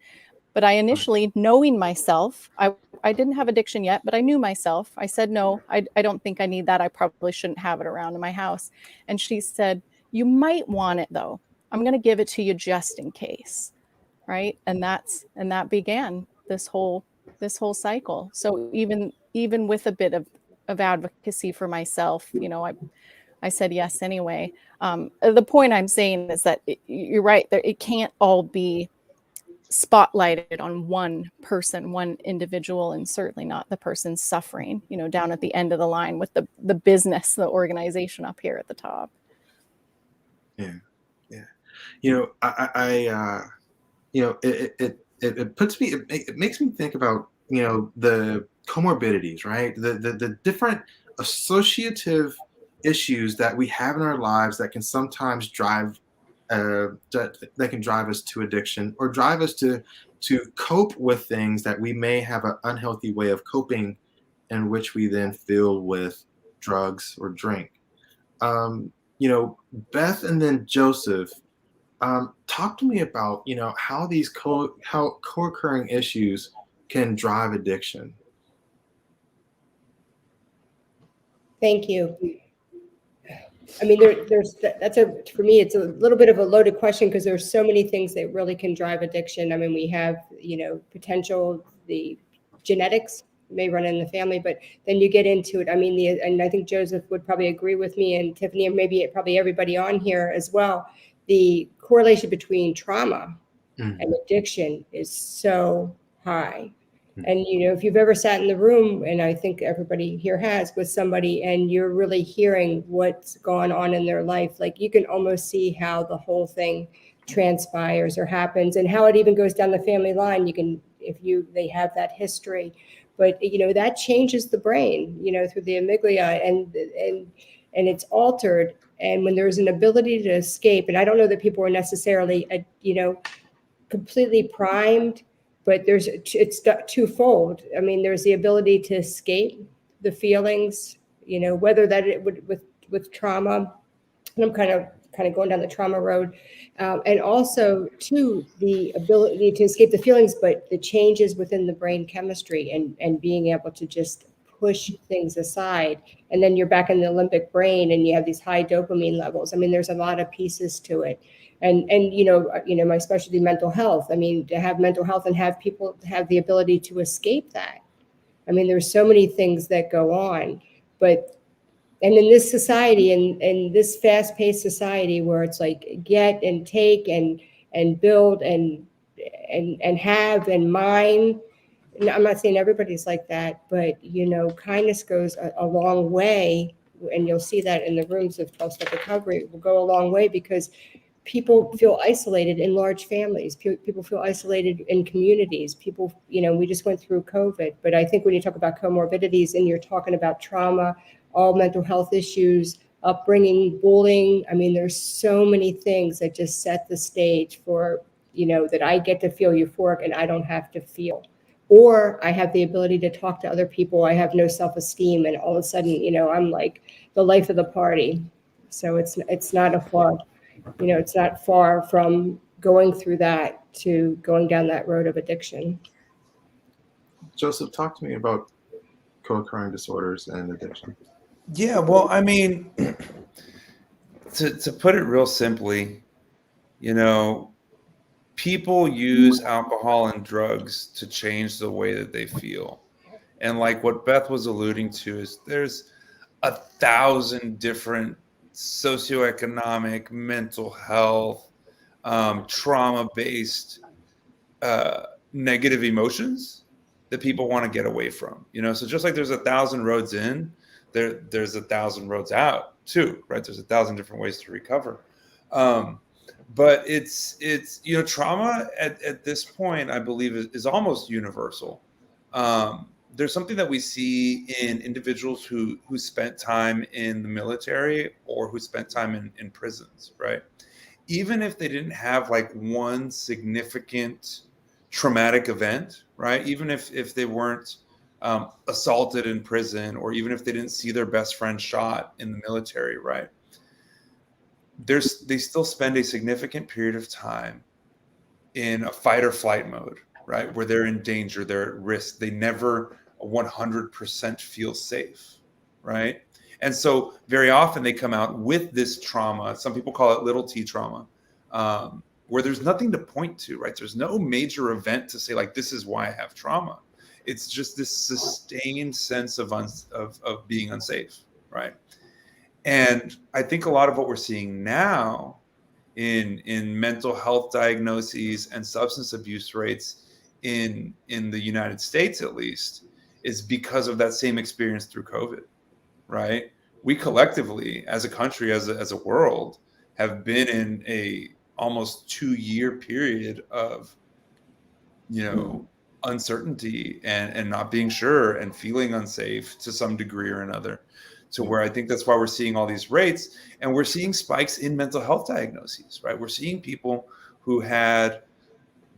But I initially, knowing myself, I didn't have addiction yet, but I knew myself. I said, no, I don't think I need that. I probably shouldn't have it around in my house. And she said, you might want it though. I'm going to give it to you just in case. Right. And that began this whole cycle. So even with a bit of advocacy for myself, you know, I said yes anyway. The point I'm saying is that you're right. It can't all be spotlighted on one person, one individual, and certainly not the person suffering, you know, down at the end of the line with the business, the organization up here at the top. Yeah. You know, I you know, it puts me, it makes me think about, you know, the comorbidities, right? The different associative issues that we have in our lives that can sometimes drive that can drive us to addiction, or drive us to cope with things that we may have an unhealthy way of coping, in which we then fill with drugs or drink. You know, Beth and then Joseph, talk to me about, you know, how these co-occurring issues can drive addiction. Thank you. I mean, for me, it's a little bit of a loaded question, because there's so many things that really can drive addiction. I mean, we have, you know, potential, the genetics may run in the family, but then you get into it. I mean, and I think Joseph would probably agree with me, and Tiffany, and maybe probably everybody on here as well. The correlation between trauma and addiction is so high. And, you know, if you've ever sat in the room, and I think everybody here has, with somebody, and you're really hearing what's gone on in their life, like, you can almost see how the whole thing transpires or happens, and how it even goes down the family line. You can, they have that history, but, you know, that changes the brain, you know, through the amygdala, and it's altered. And when there's an ability to escape, and I don't know that people are necessarily, you know, completely primed, but it's twofold. I mean, there's the ability to escape the feelings, you know, whether that it would with trauma, and I'm kind of going down the trauma road, and also too, the ability to escape the feelings, but the changes within the brain chemistry, and being able to just push things aside, and then you're back in the limbic brain, and you have these high dopamine levels. I mean, there's a lot of pieces to it. And you know, my specialty, mental health. I mean, to have mental health and have people have the ability to escape that. I mean, there's so many things that go on, and in this society, and this fast-paced society, where it's like get and take and build and have and mine. And I'm not saying everybody's like that, but, you know, kindness goes a long way, and you'll see that in the rooms of 12-step recovery. Will go a long way, because people feel isolated in large families. People feel isolated in communities. People, you know, we just went through COVID, but I think when you talk about comorbidities, and you're talking about trauma, all mental health issues, upbringing, bullying, I mean, there's so many things that just set the stage for, you know, that I get to feel euphoric, and I don't have to feel. or I have the ability to talk to other people. I have no self-esteem, and all of a sudden, I'm like the life of the party. So it's not a far, it's not far from going through that to going down that road of addiction. Joseph, talk to me about co-occurring disorders and addiction. Yeah, well, I mean, to put it real simply, people use alcohol and drugs to change the way that they feel. And like what Beth was alluding to is there's 1,000 different socioeconomic, mental health, trauma-based negative emotions that people want to get away from. So just like there's 1,000 roads in, there's 1,000 roads out too, right? There's 1,000 different ways to recover. But it's trauma at this point, I believe, is almost universal. There's something that we see in individuals who spent time in the military or who spent time in prisons, right? Even if they didn't have like one significant traumatic event, right? Even if they weren't assaulted in prison, or even if they didn't see their best friend shot in the military, right? They still spend a significant period of time in a fight or flight mode, right? Where they're in danger, they're at risk. They never 100% feel safe, right? And so very often they come out with this trauma. Some people call it little t trauma, where there's nothing to point to, right? There's no major event to say like, this is why I have trauma. It's just this sustained sense of being unsafe, right? And I think a lot of what we're seeing now in mental health diagnoses and substance abuse rates in the United States, at least, is because of that same experience through COVID, right? We collectively, as a country, as a world, have been in a almost 2-year period of, uncertainty and not being sure and feeling unsafe to some degree or another, to where I think that's why we're seeing all these rates, and we're seeing spikes in mental health diagnoses, right? We're seeing people who had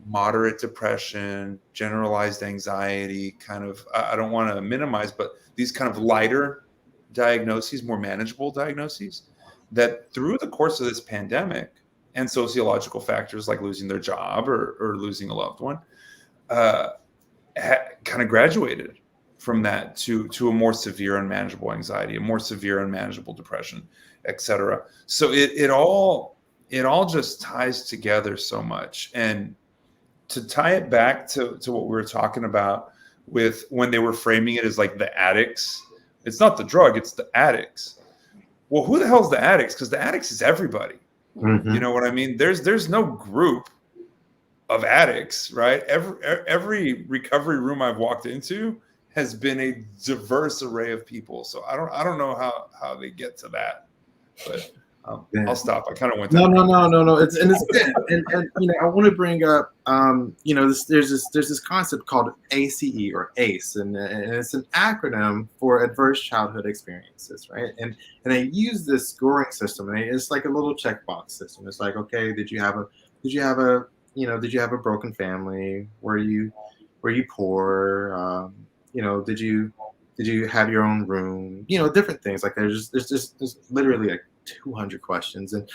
moderate depression, generalized anxiety, kind of, I don't want to minimize, but these kind of lighter diagnoses, more manageable diagnoses, that through the course of this pandemic and sociological factors like losing their job or losing a loved one, kind of graduated from that to a more severe unmanageable anxiety, a more severe unmanageable depression, etc. So it all just ties together so much. And to tie it back to what we were talking about with when they were framing it as like the addicts, it's not the drug, it's the addicts. Well, who the hell's the addicts? Because the addicts is everybody. Mm-hmm. You know what I mean? There's no group of addicts, right? Every recovery room I've walked into has been a diverse array of people. So I don't know how they get to that, but I'll stop. I kind of went No. It's And I want to bring up there's this concept called ACE or ACE, and it's an acronym for Adverse Childhood Experiences, right? And they use this scoring system, and it's like a little checkbox system. It's like, okay, did you have a broken family? Were you poor? Did you have your own room? Different things like there's literally like 200 questions, and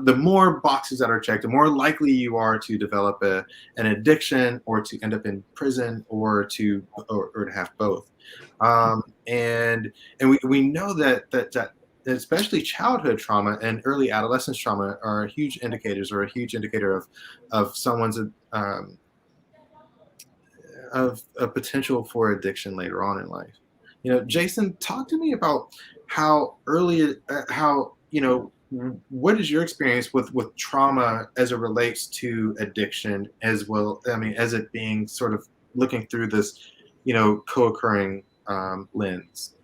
the more boxes that are checked, the more likely you are to develop an addiction, or to end up in prison, or to have both. And we know that especially childhood trauma and early adolescence trauma are huge indicators, or a huge indicator of someone's of a potential for addiction later on in life. Jason, talk to me about what is your experience with trauma as it relates to addiction, as well, I mean, as it being sort of looking through this, co-occurring lens?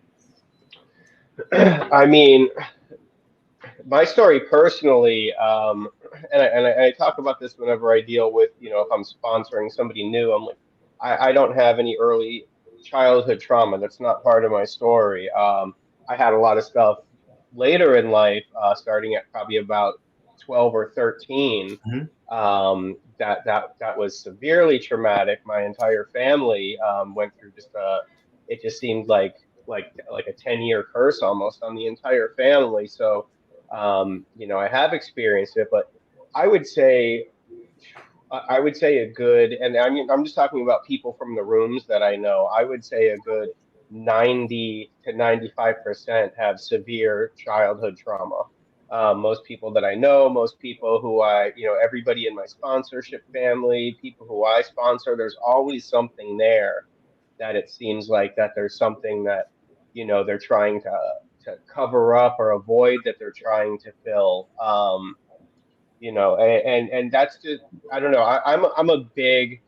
I mean, my story personally, and I talk about this whenever I deal with, if I'm sponsoring somebody new, I'm like, I don't have any early childhood trauma. That's not part of my story. I had a lot of stuff later in life, starting at probably about 12 or 13. That was severely traumatic. My entire family went through it just seemed like a 10-year curse almost on the entire family. So I have experienced it, but I would say a good, and I mean, I'm just talking about people from the rooms that I know. I would say a good 90 to 95% have severe childhood trauma. Most people that I know, most people who everybody in my sponsorship family, people who I sponsor, there's always something there that it seems like that there's something that, they're trying to cover up or avoid, that they're trying to fill. And that's just, I don't know. I'm a big,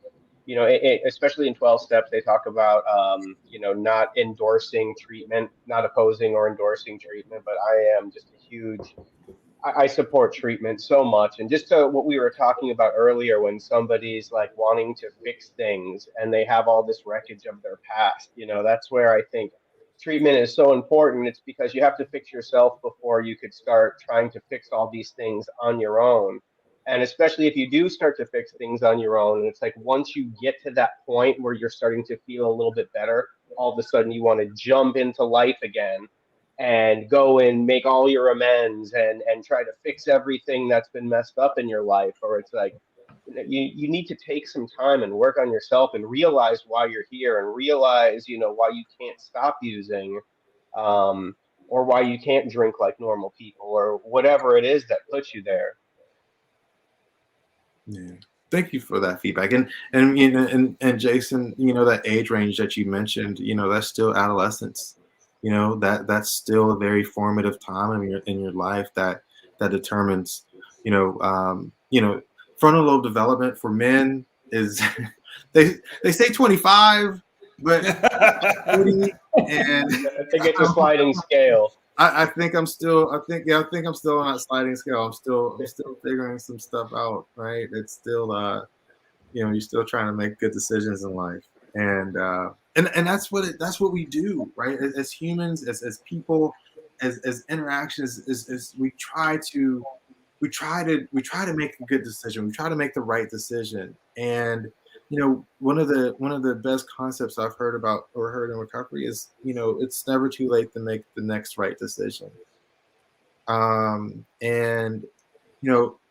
especially in 12 steps, they talk about, not endorsing treatment, not opposing or endorsing treatment, but I am just a huge, I support treatment so much. And just to what we were talking about earlier, when somebody's like wanting to fix things and they have all this wreckage of their past, that's where I think treatment is so important. It's because you have to fix yourself before you could start trying to fix all these things on your own. And especially if you do start to fix things on your own, and it's like once you get to that point where you're starting to feel a little bit better, all of a sudden you want to jump into life again and go and make all your amends and try to fix everything that's been messed up in your life. Or it's like you need to take some time and work on yourself and realize why you're here, and realize why you can't stop using, or why you can't drink like normal people, or whatever it is that puts you there. Yeah. Thank you for that feedback. And Jason, that age range that you mentioned, that's still adolescence. That's still a very formative time in your life that determines, frontal lobe development for men is they say 25, but 40, and I think it's a sliding scale. I think I'm still on that sliding scale. I'm still figuring some stuff out, right? It's still you're still trying to make good decisions in life. And that's what we do, right? As humans, as people, as interactions, is we try to make a good decision. We try to make the right decision. And one of the best concepts I've heard in recovery is it's never too late to make the next right decision. And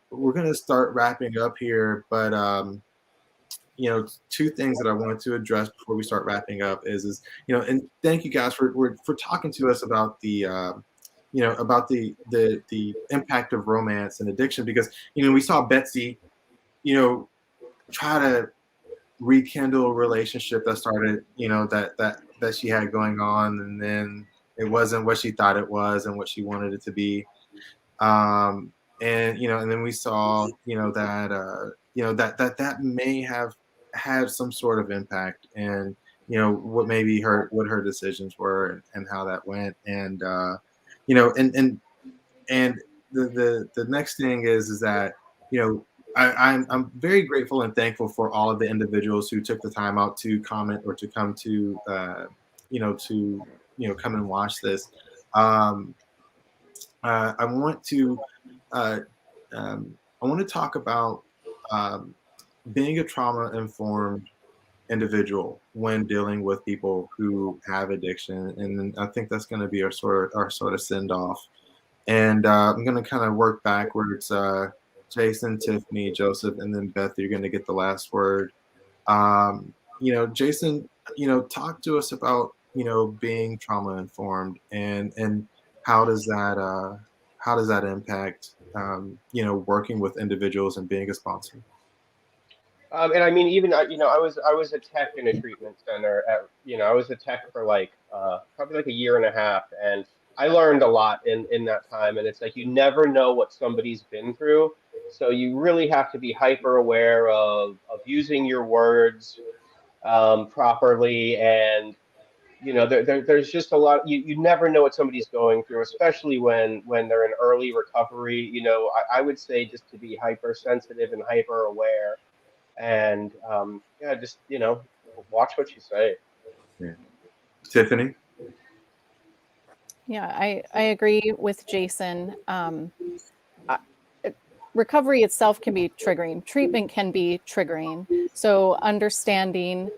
we're gonna start wrapping up here, but two things that I wanted to address before we start wrapping up is and thank you guys for talking to us about the about the impact of romance and addiction, because we saw Betsy try to rekindle a relationship that started that she had going on, and then it wasn't what she thought it was and what she wanted it to be. And then we saw that may have had some sort of impact, and what her decisions were, and how that went. And and the next thing is that I'm very grateful and thankful for all of the individuals who took the time out to comment or to come to come and watch this. I want to talk about being a trauma-informed individual when dealing with people who have addiction, and I think that's going to be our sort of send-off. And I'm going to kind of work backwards. Jason, Tiffany, Joseph, and then Beth, you're going to get the last word. Jason, talk to us about being trauma-informed, and how does that impact working with individuals and being a sponsor? And I mean, even I was a tech in a treatment center. I was a tech for probably like a year and a half, and I learned a lot in that time. And it's like you never know what somebody's been through, so you really have to be hyper aware of using your words properly. And there's just a lot. You never know what somebody's going through, especially when they're in early recovery. I would say just to be hypersensitive and hyper aware. And just watch what you say. Yeah. Tiffany? Yeah, I agree with Jason. recovery itself can be triggering. Treatment can be triggering. So understanding,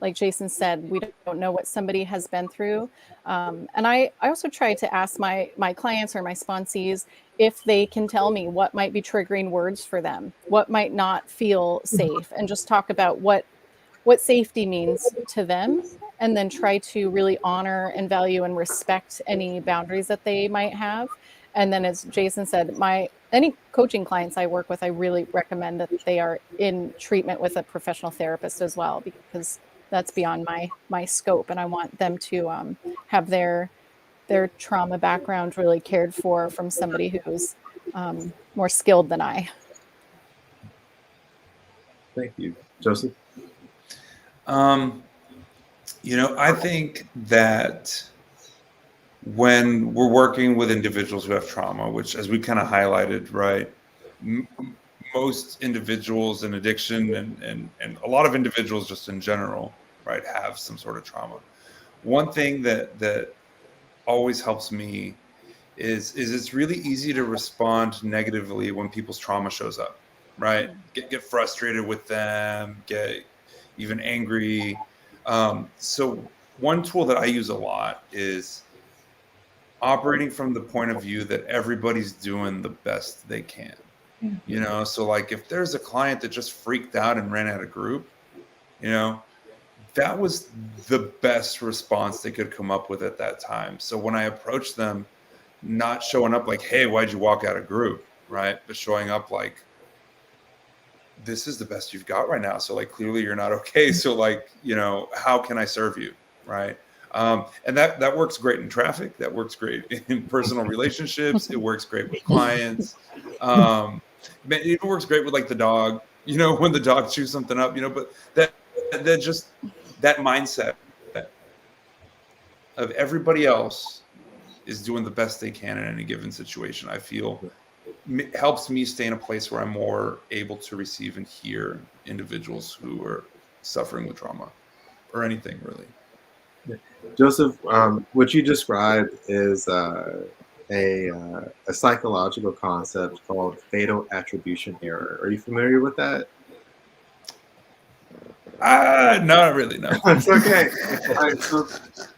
like Jason said, we don't know what somebody has been through. And I also try to ask my clients or my sponsees if they can tell me what might be triggering words for them, what might not feel safe, and just talk about what safety means to them, and then try to really honor and value and respect any boundaries that they might have. And then, as Jason said, any coaching clients I work with, I really recommend that they are in treatment with a professional therapist as well, because that's beyond my scope, and I want them to have their trauma background really cared for from somebody who's more skilled than I. Thank you, Joseph. I think that when we're working with individuals who have trauma, which, as we kind of highlighted, right, most individuals in addiction and a lot of individuals just in general, right, have some sort of trauma. One thing that always helps me is it's really easy to respond negatively when people's trauma shows up, right? Get frustrated with them, get even angry. So one tool that I use a lot is operating from the point of view that everybody's doing the best they can. So like if there's a client that just freaked out and ran out of group, that was the best response they could come up with at that time. So when I approach them, not showing up like, hey, why'd you walk out of group, right? But showing up like, this is the best you've got right now. So like, clearly you're not okay. So like, how can I serve you, right? And that works great in traffic. That works great in personal relationships. It works great with clients. It works great with like the dog, when the dog chews something up, but that mindset of everybody else is doing the best they can in any given situation, I feel helps me stay in a place where I'm more able to receive and hear individuals who are suffering with trauma or anything really. Joseph, what you described is a psychological concept called fatal attribution error. Are you familiar with that? Not really, no. It's okay. All right, so,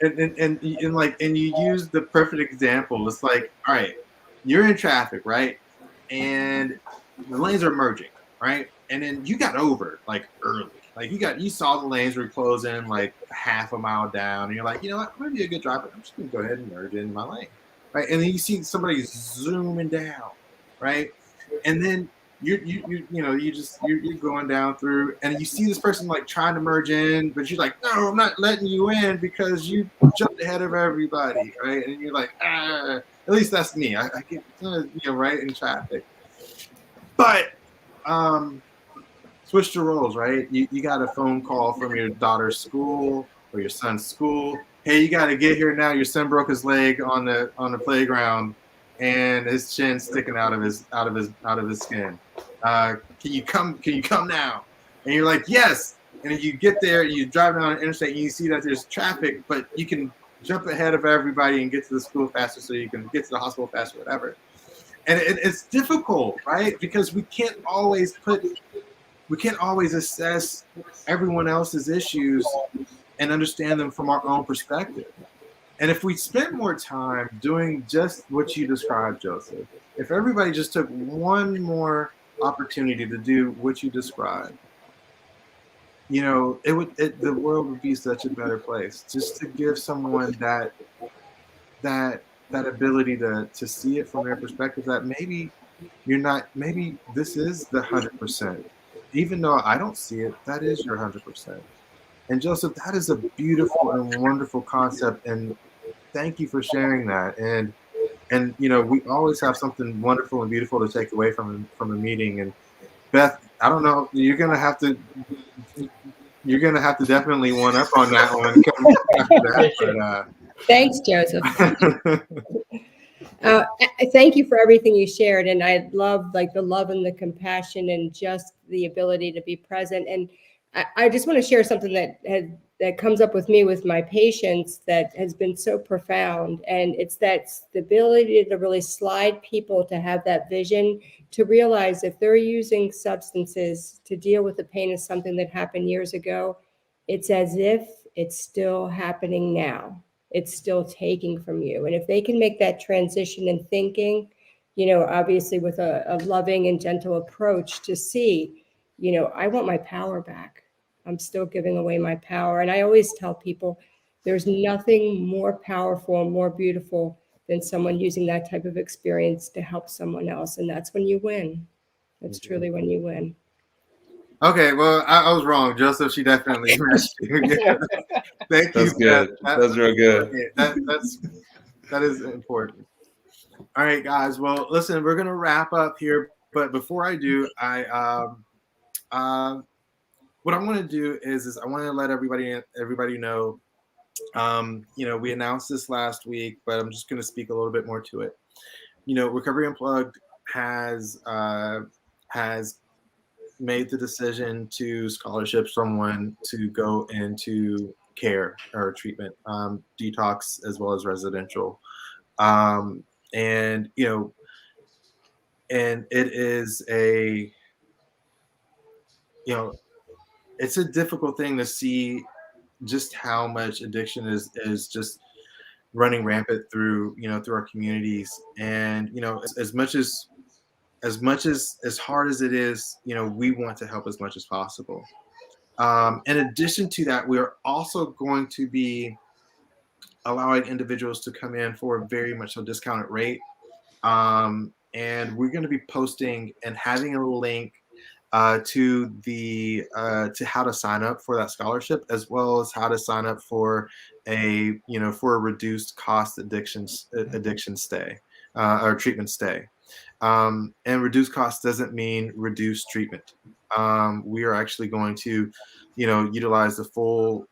and you use the perfect example. It's like, all right, you're in traffic, right? And the lanes are merging, right? And then you got over like early. Like you saw the lanes were closing like half a mile down, and you're like, you know what? I'm gonna be a good driver. I'm just gonna go ahead and merge in my lane, right? And then you see somebody zooming down, right? And then you're going down through, and you see this person like trying to merge in, but you're like, no, I'm not letting you in because you jumped ahead of everybody, right? And you're like, at least that's me. I get right in traffic, but switch the roles, right? You got a phone call from your daughter's school or your son's school. Hey, you got to get here now. Your son broke his leg on the playground, and his chin sticking out of his skin. Can you come now? And you're like, yes. And then you get there, and you drive down the interstate, and you see that there's traffic, but you can jump ahead of everybody and get to the school faster, so you can get to the hospital faster, whatever. And it's difficult, right? Because we can't always assess everyone else's issues and understand them from our own perspective. And if we spent more time doing just what you described, Joseph, if everybody just took one more opportunity to do what you described, the world would be such a better place. Just to give someone that ability to see it from their perspective, that maybe this is the 100%. Even though I don't see it, that is your 100%. And Joseph, that is a beautiful and wonderful concept. And thank you for sharing that. And we always have something wonderful and beautiful to take away from a meeting. And Beth, I don't know, you're gonna have to definitely one up on that one. Thanks, Joseph. Thank you for everything you shared, and I love the love and the compassion and just the ability to be present. And I just want to share something that had that comes up with me with my patients that has been so profound. And it's that stability to really slide people to have that vision, to realize if they're using substances to deal with the pain of something that happened years ago, it's as if it's still happening now. It's still taking from you. And if they can make that transition in thinking, obviously with a loving and gentle approach to see, I want my power back. I'm still giving away my power. And I always tell people there's nothing more powerful and more beautiful than someone using that type of experience to help someone else. And that's when you win. That's truly when you win. Okay, well, I was wrong, Joseph. She definitely matched you. Yeah. Thank you. That's good. That's real good. That is important. All right, guys. Well, listen, we're gonna wrap up here, but before I do, what I want to do is I want to let everybody know. We announced this last week, but I'm just going to speak a little bit more to it. Recovery Unplugged has made the decision to scholarship someone to go into care or treatment, detox as well as residential, and and it is it's a difficult thing to see just how much addiction is just running rampant through our communities. And as much as hard as it is, we want to help as much as possible. In addition to that, we're also going to be allowing individuals to come in for a very much so discounted rate, and we're going to be posting and having a link to how to sign up for that scholarship, as well as how to sign up for a reduced cost addiction stay or treatment stay. And reduced cost doesn't mean reduced treatment. We are actually going to utilize the full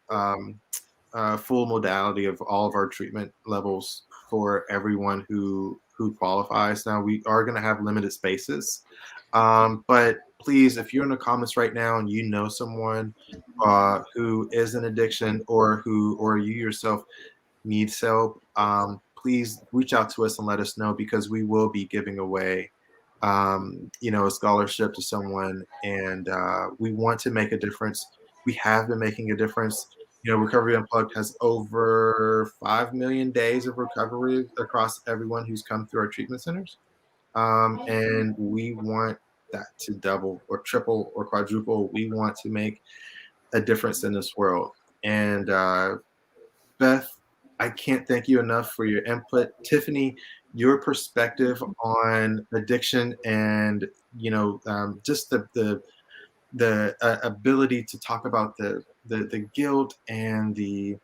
modality of all of our treatment levels for everyone who qualifies. Now, we are going to have limited spaces, but please, if you're in the comments right now and you know someone who is in addiction or you yourself needs help, please reach out to us and let us know, because we will be giving away a scholarship to someone, and we want to make a difference. We have been making a difference. Recovery Unplugged has over 5 million days of recovery across everyone who's come through our treatment centers. And we want that to double or triple or quadruple. We want to make a difference in this world. And Beth, I can't thank you enough for your input. Tiffany, your perspective on addiction and just the ability to talk about the guilt and the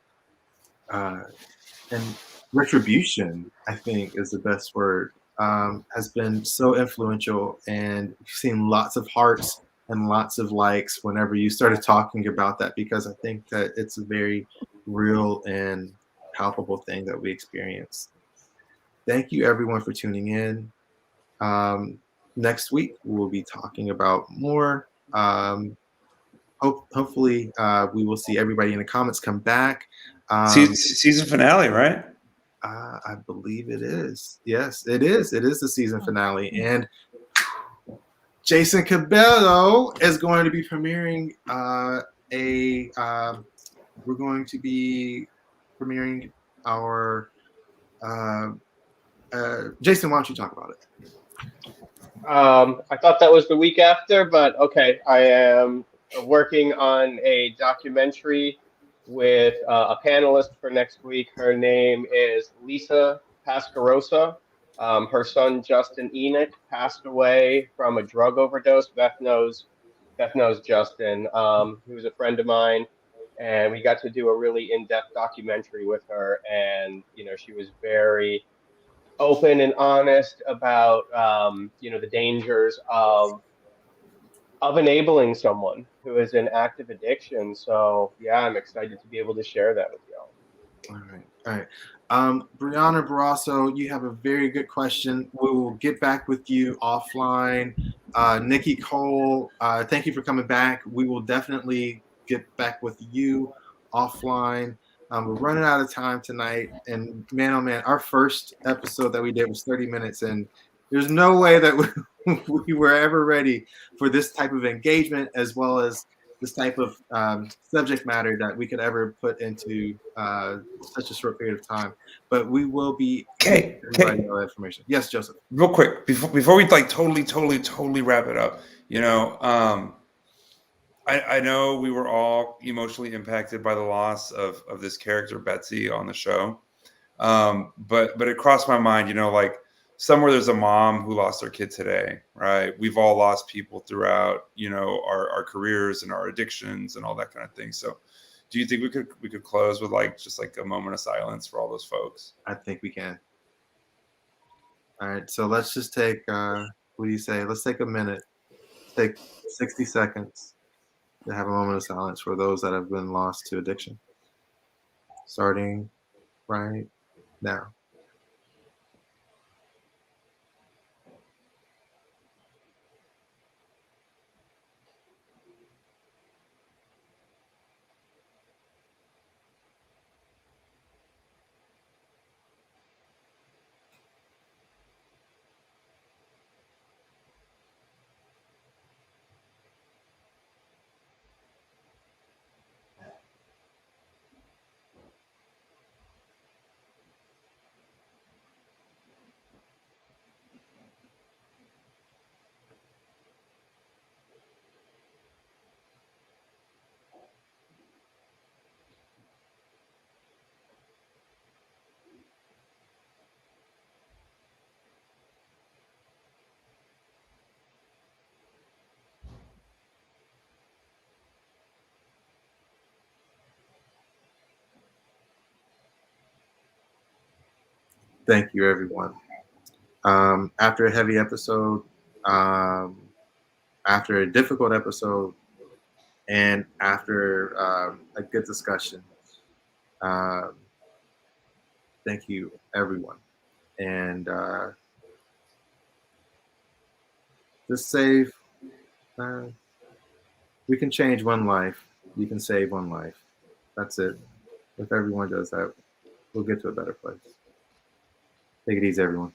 and retribution, I think is the best word, has been so influential, and we've seen lots of hearts and lots of likes whenever you started talking about that, because I think that it's a very real and palpable thing that we experience. Thank you everyone for tuning in. Next week we'll be talking about more. Hopefully we will see everybody in the comments come back. Season finale, right? I believe it is. Yes, it is. It is the season finale. And Jason Cabello is going to be premiering we're going to be premiering our Jason, why don't you talk about it? I thought that was the week after, but okay. I am working on a documentary with a panelist for next week. Her name is Lisa Pascarosa. Her son Justin Enoch passed away from a drug overdose. Beth knows Justin. He was a friend of mine, and we got to do a really in-depth documentary with her. And she was very open and honest about the dangers of enabling someone who is in active addiction. So yeah, I'm excited to be able to share that with y'all. All right. Brianna Barrasso, you have a very good question. We will get back with you offline. Nikki Cole, thank you for coming back. We will definitely get back with you offline. We're running out of time tonight, and man, oh man, our first episode that we did was 30 minutes, and there's no way that we were ever ready for this type of engagement, as well as this type of subject matter that we could ever put into such a short period of time. But we will be Okay, everybody all that information. Yes, Joseph. real quick before we like totally wrap it up, you know, I know we were all emotionally impacted by the loss of this character Betsy on the show, but it crossed my mind, you know, like somewhere there's a mom who lost their kid today, right? We've all lost people throughout, you know, our careers and our addictions and all that kind of thing. So do you think we could close with like just like a moment of silence for all those folks? I think we can. All right, so let's just take, what do you say? Let's take a minute, take 60 seconds to have a moment of silence for those that have been lost to addiction. Starting right now. Thank you, everyone. After a heavy episode, after a difficult episode, and after a good discussion, um, thank you, everyone. And just save, we can change one life. You can save one life. That's it. If everyone does that, we'll get to a better place. Take it easy, everyone.